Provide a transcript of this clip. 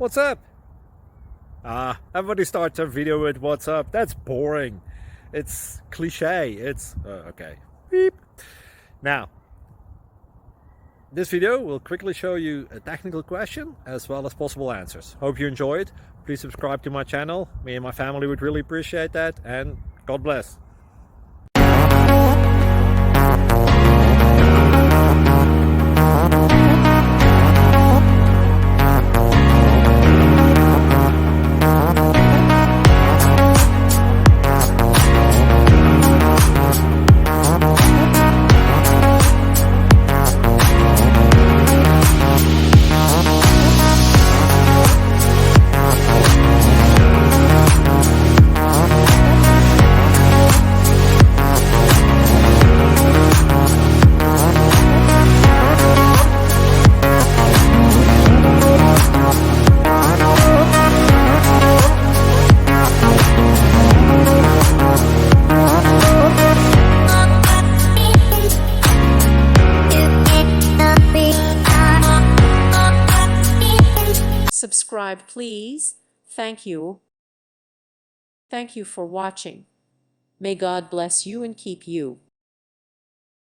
What's up? Everybody starts a video with what's up. That's boring. It's cliche. It's okay. Beep. Now, this video will quickly show you a technical question as well as possible answers. Hope you enjoy it. Please subscribe to my channel. Me and my family would really appreciate that, and God bless. Subscribe, please. Thank you. Thank you for watching. May God bless you and keep you.